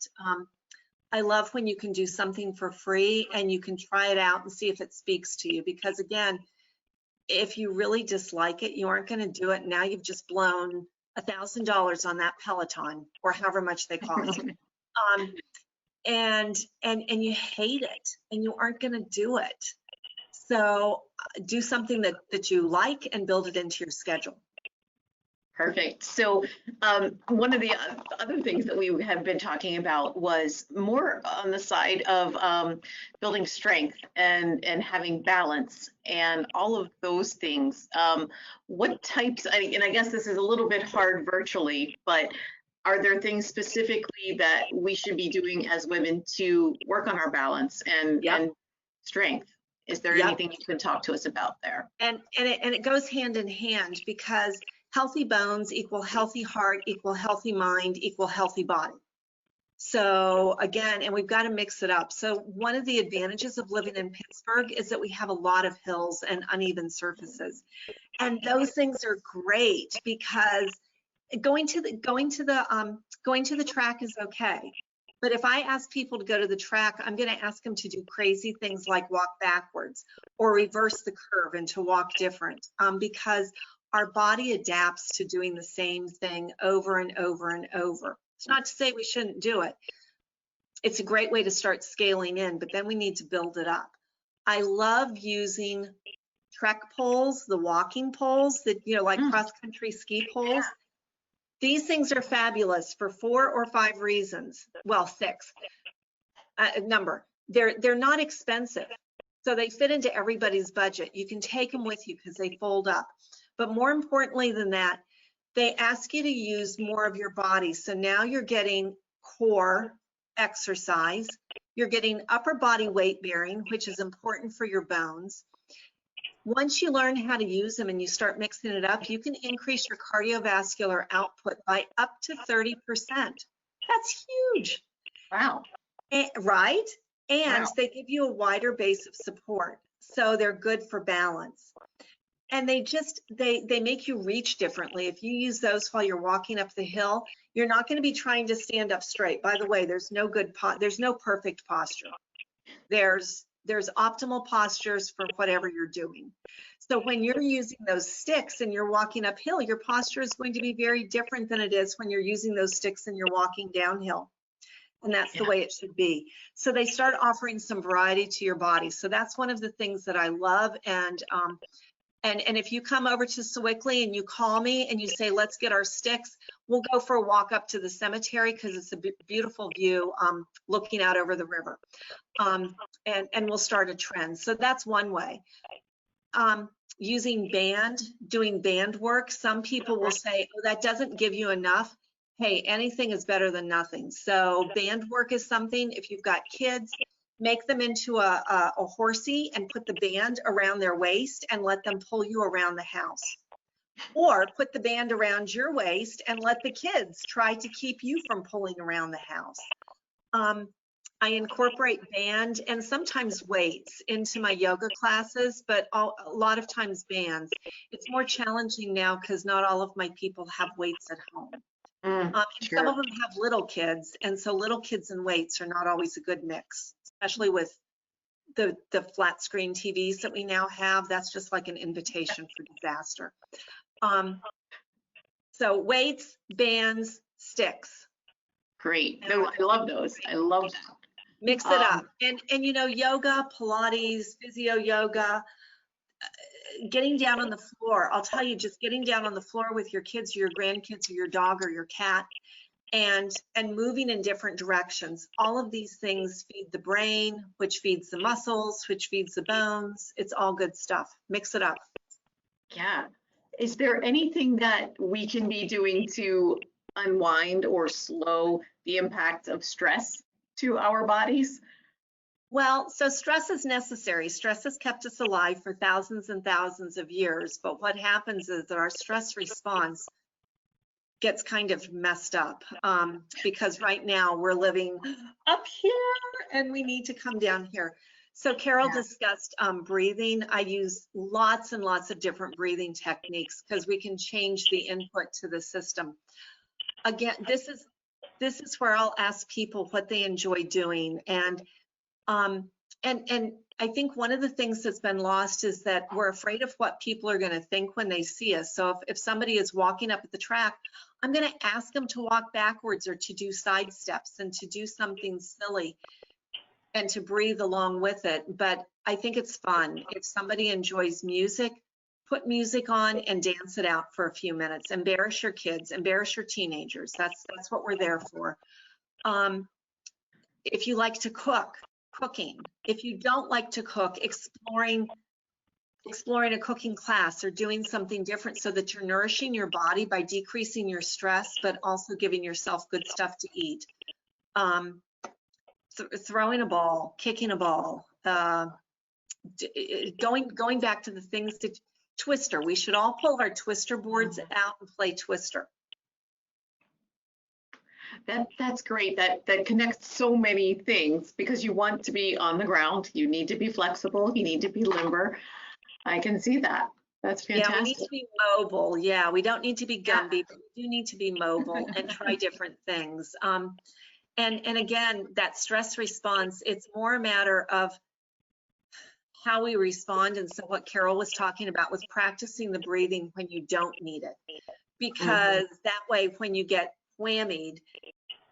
I love when you can do something for free and you can try it out and see if it speaks to you. Because again, if you really dislike it, you aren't going to do it. Now you've just blown $1,000 on that Peloton or however much they cost. And you hate it and you aren't going to do it. So do something that you like and build it into your schedule. Perfect. So one of the other things that we have been talking about was more on the side of building strength and having balance and all of those things. What types, and I guess this is a little bit hard virtually, but are there things specifically that we should be doing as women to work on our balance and strength? Is there Yep. anything you can talk to us about there? And it goes hand in hand, because healthy bones equal healthy heart, equal healthy mind, equal healthy body. So again, and we've got to mix it up. So one of the advantages of living in Pittsburgh is that we have a lot of hills and uneven surfaces. And those things are great, because going to the track is okay. But if I ask people to go to the track, I'm going to ask them to do crazy things like walk backwards or reverse the curve and to walk different, because our body adapts to doing the same thing over and over and over. It's not to say we shouldn't do it. It's a great way to start scaling in, but then we need to build it up. I love using trek poles, the walking poles that, like cross-country ski poles. These things are fabulous for 4 or 5 reasons. Well, 6 number. They're not expensive, so they fit into everybody's budget. You can take them with you because they fold up. But more importantly than that, they ask you to use more of your body. So now you're getting core exercise. You're getting upper body weight bearing, which is important for your bones. Once you learn how to use them and you start mixing it up, you can increase your cardiovascular output by up to 30%. That's huge. Wow. Right? And Wow. they give you a wider base of support. So they're good for balance. And they make you reach differently. If you use those while you're walking up the hill, you're not going to be trying to stand up straight. By the way, there's no perfect posture. There's optimal postures for whatever you're doing. So when you're using those sticks and you're walking uphill, your posture is going to be very different than it is when you're using those sticks and you're walking downhill. And that's the way it should be. So they start offering some variety to your body. So that's one of the things that I love. And if you come over to Sewickley and you call me and you say, let's get our sticks, we'll go for a walk up to the cemetery because it's a beautiful view looking out over the river. And we'll start a trend. So that's one way. Using doing band work. Some people will say, oh, that doesn't give you enough. Hey, anything is better than nothing. So band work is something, if you've got kids, make them into a horsey and put the band around their waist and let them pull you around the house. Or put the band around your waist and let the kids try to keep you from pulling around the house. I incorporate band and sometimes weights into my yoga classes, but a lot of times bands. It's more challenging now because not all of my people have weights at home. Sure. Some of them have little kids, and so little kids and weights are not always a good mix, especially with the flat screen TVs that we now have. That's just like an invitation for disaster. So weights, bands, sticks. Great. I love those. I love that. Mix it up. And yoga, Pilates, physio yoga, getting down on the floor. I'll tell you, just getting down on the floor with your kids or your grandkids or your dog or your cat and moving in different directions. All of these things feed the brain, which feeds the muscles, which feeds the bones. It's all good stuff. Mix it up. Yeah. Is there anything that we can be doing to unwind or slow the impact of stress to our bodies? Well, so stress is necessary. Stress has kept us alive for thousands and thousands of years. But what happens is that our stress response gets kind of messed up because right now we're living up here and we need to come down here. So Carol discussed breathing. I use lots and lots of different breathing techniques because we can change the input to the system. Again, this is where I'll ask people what they enjoy doing. And I think one of the things that's been lost is that we're afraid of what people are going to think when they see us. So if somebody is walking up at the track, I'm going to ask them to walk backwards or to do side steps and to do something silly and to breathe along with it. But I think it's fun. If somebody enjoys music, put music on and dance it out for a few minutes. Embarrass your kids, embarrass your teenagers. That's what we're there for. If you like to cook, cooking. If you don't like to cook, exploring a cooking class or doing something different so that you're nourishing your body by decreasing your stress, but also giving yourself good stuff to eat. Throwing a ball, kicking a ball, going back to the things that Twister, we should all pull our Twister boards out and play Twister. That's great. That connects so many things because you want to be on the ground. You need to be flexible. You need to be limber. I can see that. That's fantastic. Yeah, we need to be mobile. Yeah, we don't need to be Gumby, but we do need to be mobile and try different things. And again, that stress response, it's more a matter of how we respond. And so what Carol was talking about was practicing the breathing when you don't need it, because that way, when you get whammied,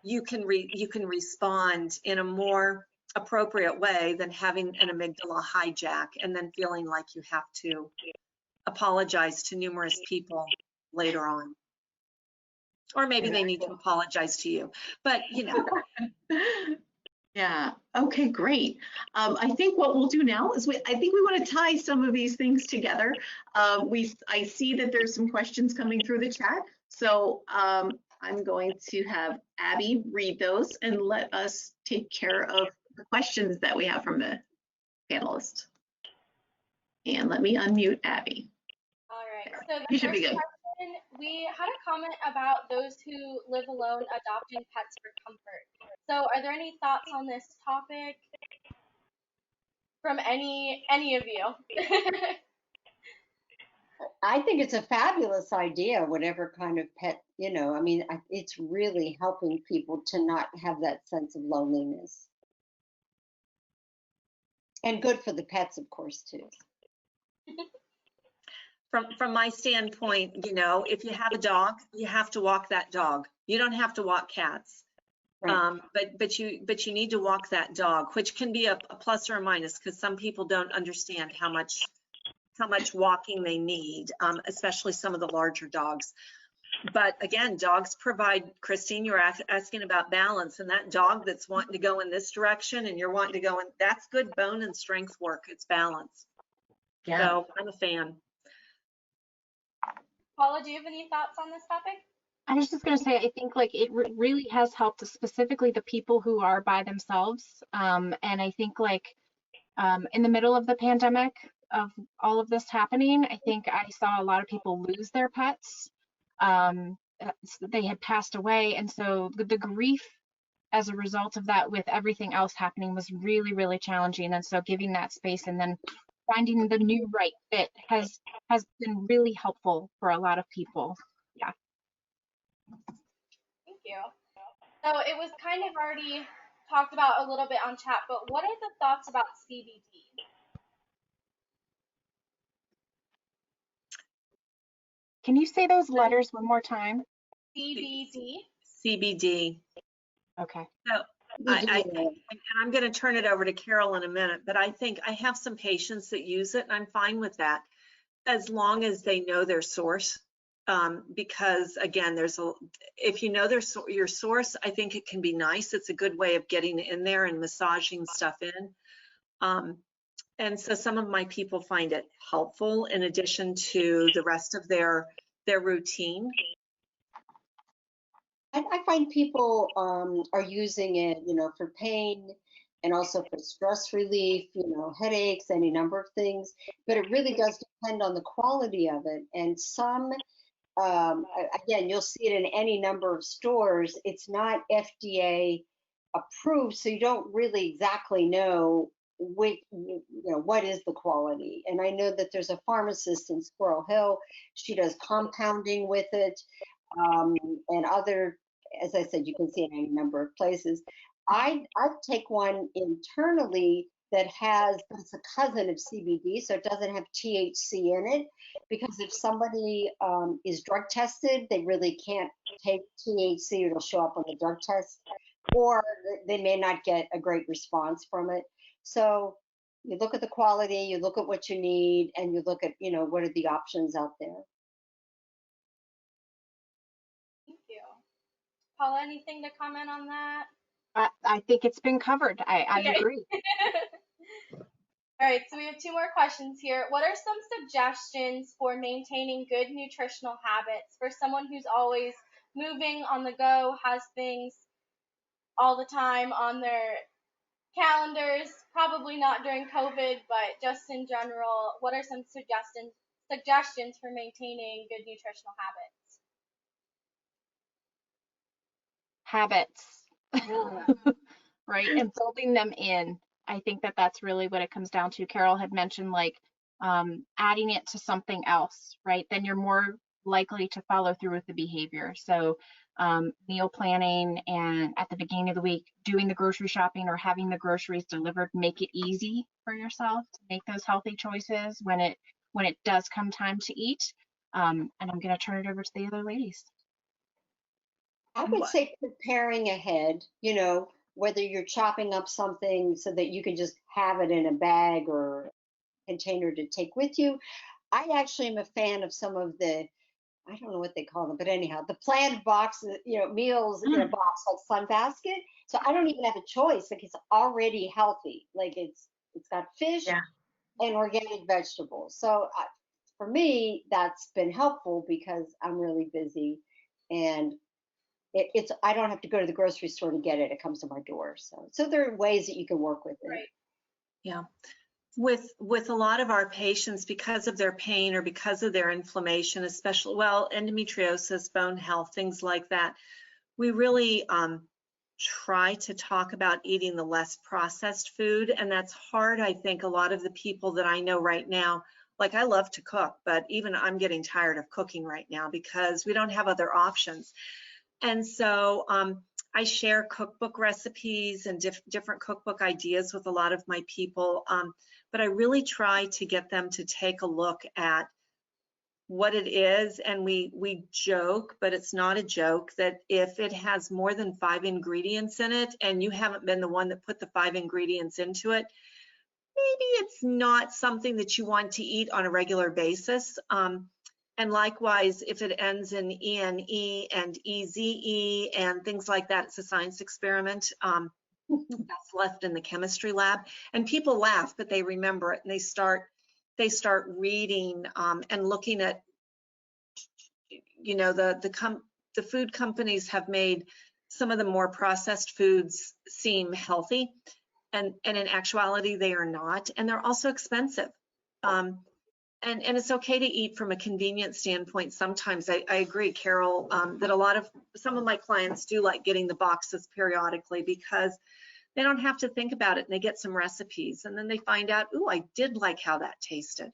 you can respond in a more appropriate way than having an amygdala hijack and then feeling like you have to apologize to numerous people later on. Or maybe they need to apologize to you, but you know. Yeah. Okay, great. I think what we'll do now is I think we want to tie some of these things together. I see that there's some questions coming through the chat. So I'm going to have Abby read those and let us take care of the questions that we have from the panelists. And let me unmute Abby. All right. So the You should first be good. question, we had a comment about those who live alone adopting pets for comfort. So are there any thoughts on this topic from any of you? I think it's a fabulous idea, whatever kind of pet, you know, I mean, it's really helping people to not have that sense of loneliness. And good for the pets, of course, too. From my standpoint, you know, if you have a dog, you have to walk that dog. You don't have to walk cats. Right. But you need to walk that dog, which can be a plus or a minus, because some people don't understand how much walking they need, especially some of the larger dogs. But again, dogs provide, Christine, you were asking about balance, and that dog that's wanting to go in this direction and you're wanting to go in, that's good bone and strength work. It's balance. Yeah. So I'm a fan. Paula, do you have any thoughts on this topic? I was just going to say, I think like it really has helped specifically the people who are by themselves. And I think like in the middle of the pandemic of all of this happening, I think I saw a lot of people lose their pets. They had passed away. And so the grief as a result of that with everything else happening was really, really challenging. And so giving that space and then finding the new right fit has been really helpful for a lot of people. Yeah. Thank you. So it was kind of already talked about a little bit on chat, but what are the thoughts about CBD? Can you say those letters one more time? CBD. CBD. Okay. So and I'm going to turn it over to Carol in a minute, but I think I have some patients that use it, and I'm fine with that as long as they know their source. Because again, if you know your source, I think it can be nice. It's a good way of getting in there and massaging stuff in. And so some of my people find it helpful in addition to the rest of their routine. I find people are using it, you know, for pain and also for stress relief, you know, headaches, any number of things. But it really does depend on the quality of it. And some, again, you'll see it in any number of stores. It's not FDA approved, so you don't really exactly know what is the quality. And I know that there's a pharmacist in Squirrel Hill. She does compounding with it. And other, as I said, you can see it in any number of places. I take one internally that's a cousin of CBD, so it doesn't have THC in it, because if somebody is drug tested, they really can't take THC, it'll show up on the drug test, or they may not get a great response from it. So you look at the quality, you look at what you need, and you look at, you know, what are the options out there. Thank you. Paula, anything to comment on that? I think it's been covered. I agree. All right, so we have two more questions here. What are some suggestions for maintaining good nutritional habits for someone who's always moving on the go, has things all the time on their calendars, probably not during COVID, but just in general, what are some suggestions for maintaining good nutritional Habits, right? And building them in. I think that that's really what it comes down to. Carol had mentioned like adding it to something else, right? Then you're more likely to follow through with the behavior. So meal planning, and at the beginning of the week, doing the grocery shopping or having the groceries delivered, make it easy for yourself to make those healthy choices when it does come time to eat. And I'm going to turn it over to the other ladies. I would say preparing ahead, whether you're chopping up something so that you can just have it in a bag or container to take with you. I actually am a fan of some of the, I don't know what they call them, but anyhow, the planned boxes, meals in a box like Sunbasket. So I don't even have a choice. Like it's already healthy. Like it's got fish Yeah. and organic vegetables. So for me, that's been helpful because I'm really busy, and it's I don't have to go to the grocery store to get it. It comes to my door. So there are ways that you can work with it. Right. Yeah. With a lot of our patients, because of their pain or because of their inflammation, especially, endometriosis, bone health, things like that, we really try to talk about eating the less processed food. And that's hard. I think a lot of the people that I know right now, like I love to cook, but even I'm getting tired of cooking right now because we don't have other options. And so I share cookbook recipes and different cookbook ideas with a lot of my people. But I really try to get them to take a look at what it is. And we joke, but it's not a joke, that if it has more than 5 ingredients in it and you haven't been the one that put the 5 ingredients into it, maybe it's not something that you want to eat on a regular basis. And likewise, if it ends in ENE and EZE and things like that, it's a science experiment that's left in the chemistry lab. And people laugh, but they remember it, and they start reading and looking at, the food companies have made some of the more processed foods seem healthy, and in actuality they are not, and they're also expensive. And it's okay to eat from a convenience standpoint. Sometimes I agree, Carol, that some of my clients do like getting the boxes periodically because they don't have to think about it, and they get some recipes and then they find out, ooh, I did like how that tasted.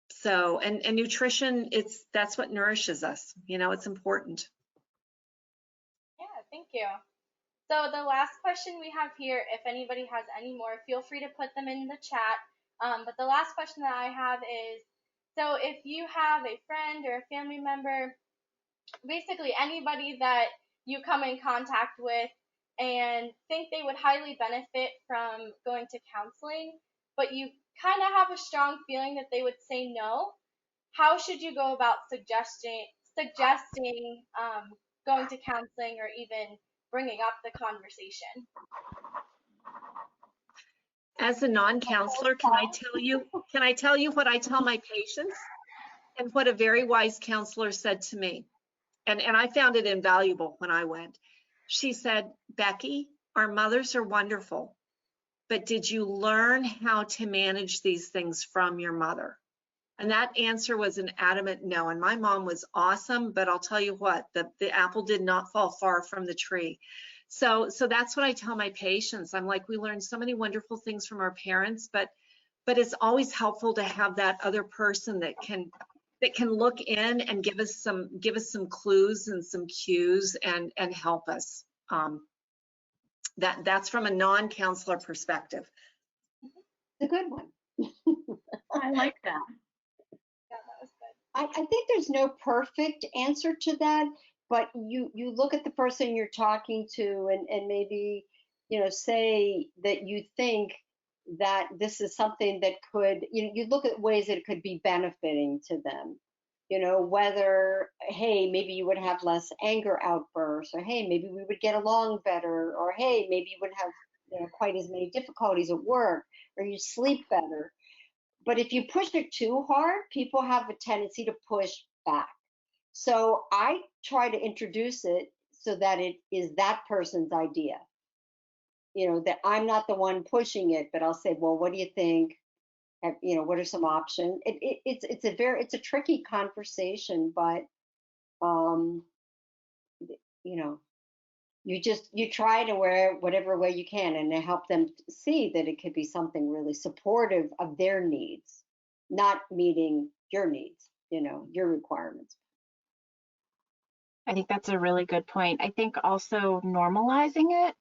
So, and nutrition, that's what nourishes us. It's important. Yeah, thank you. So the last question we have here, if anybody has any more, feel free to put them in the chat. But the last question that I have is, so if you have a friend or a family member, basically anybody that you come in contact with and think they would highly benefit from going to counseling, but you kind of have a strong feeling that they would say no, how should you go about suggesting going to counseling or even bringing up the conversation? As a non-counselor, can I tell you what I tell my patients and what a very wise counselor said to me? And I found it invaluable when I went. She said, Becky, our mothers are wonderful, but did you learn how to manage these things from your mother? And that answer was an adamant no. And my mom was awesome, but I'll tell you what, the apple did not fall far from the tree. So that's what I tell my patients. I'm like, we learned so many wonderful things from our parents, but it's always helpful to have that other person that can look in and give us some clues and some cues and help us. That's from a non-counselor perspective. It's a good one. I like that. Yeah, that was good. I think there's no perfect answer to that, but you look at the person you're talking to and maybe, say that you think that this is something that could, you look at ways that it could be benefiting to them. Whether, hey, maybe you would have less anger outbursts, or hey, maybe we would get along better, or hey, maybe you wouldn't have quite as many difficulties at work, or you sleep better. But if you push it too hard, people have a tendency to push back. So I try to introduce it so that it is that person's idea. that I'm not the one pushing it, but I'll say, well, what do you think? What are some options? It's a tricky conversation, but um, you know, you try to wear whatever way you can and to help them see that it could be something really supportive of their needs, not meeting your needs, your requirements. I think that's a really good point. I think also normalizing it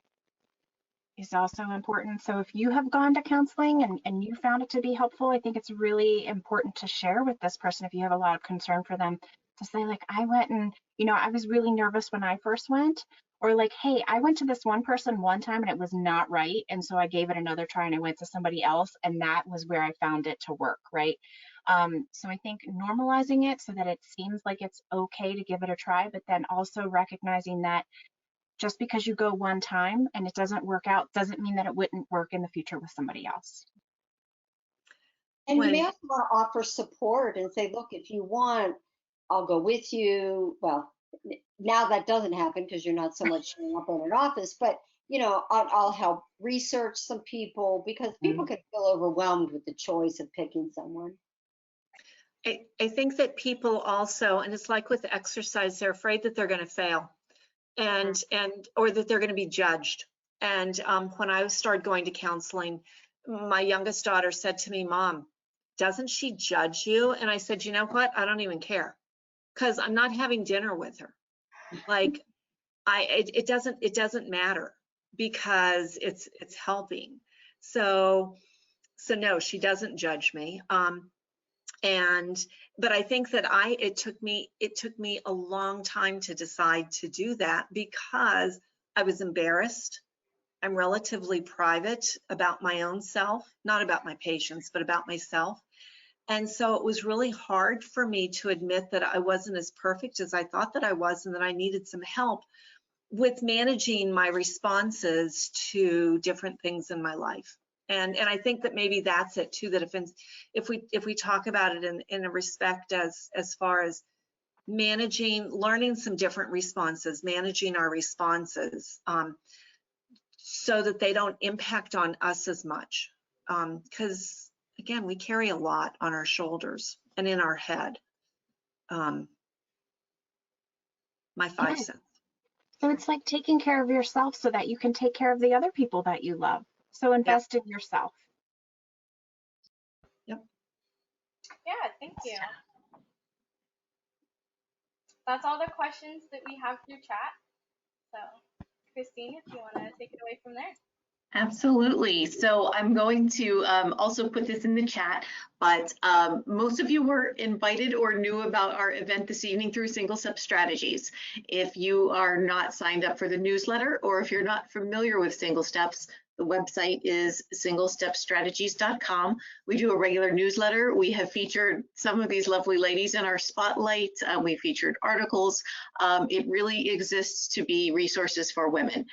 is also important. So if you have gone to counseling and you found it to be helpful, I think it's really important to share with this person if you have a lot of concern for them, to say like, I went and, I was really nervous when I first went, or like, hey, I went to this one person one time and it was not right. And so I gave it another try and I went to somebody else and that was where I found it to work, right? So I think normalizing it so that it seems like it's okay to give it a try, but then also recognizing that just because you go one time and it doesn't work out doesn't mean that it wouldn't work in the future with somebody else. And you may also want to offer support and say, look, if you want, I'll go with you. Well, now that doesn't happen because you're not so much showing up in an office, but I'll help research some people, because people can feel overwhelmed with the choice of picking someone. I think that people also, and it's like with exercise, they're afraid that they're going to fail or that they're going to be judged. And when I started going to counseling, my youngest daughter said to me, Mom, doesn't she judge you? And I said, you know what? I don't even care, because I'm not having dinner with her. Like, it doesn't matter, because it's helping. So no, she doesn't judge me. But I think that it took me a long time to decide to do that, because I was embarrassed. I'm relatively private about my own self, not about my patients, but about myself. And so it was really hard for me to admit that I wasn't as perfect as I thought that I was, and that I needed some help with managing my responses to different things in my life. And I think that maybe that's it too, that if we talk about it in a respect as far as learning some different responses, managing our responses, so that they don't impact on us as much. Because again, we carry a lot on our shoulders and in our head. My 5 cents. So it's like taking care of yourself so that you can take care of the other people that you love. So invest in yourself. Yep. Yeah, thank you. That's all the questions that we have through chat. So, Christine, if you want to take it away from there. Absolutely. So I'm going to also put this in the chat, but most of you were invited or knew about our event this evening through Single Step Strategies. If you are not signed up for the newsletter, or if you're not familiar with Single Steps, the website is singlestepstrategies.com. We do a regular newsletter. We have featured some of these lovely ladies in our spotlight. We featured articles. It really exists to be resources for women.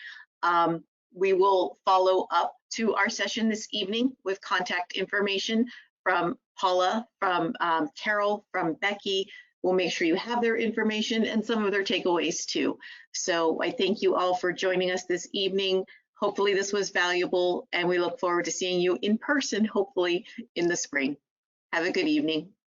We will follow up to our session this evening with contact information from Paula, from Carol, from Becky. We'll make sure you have their information and some of their takeaways too. So I thank you all for joining us this evening. Hopefully this was valuable, and we look forward to seeing you in person, hopefully in the spring. Have a good evening.